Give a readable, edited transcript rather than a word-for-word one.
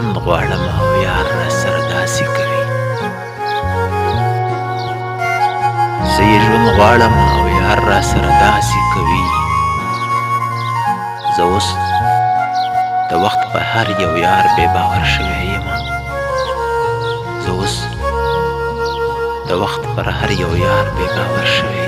ژوند غواړم او یار را سره داسې کوي زه یې ژوند غواړم او یار را سره داسې کوي زه اوس د وخت په هر یو یار بې باور شوی یمه زه اوس د وخت پر هر یو یار بې باور شوی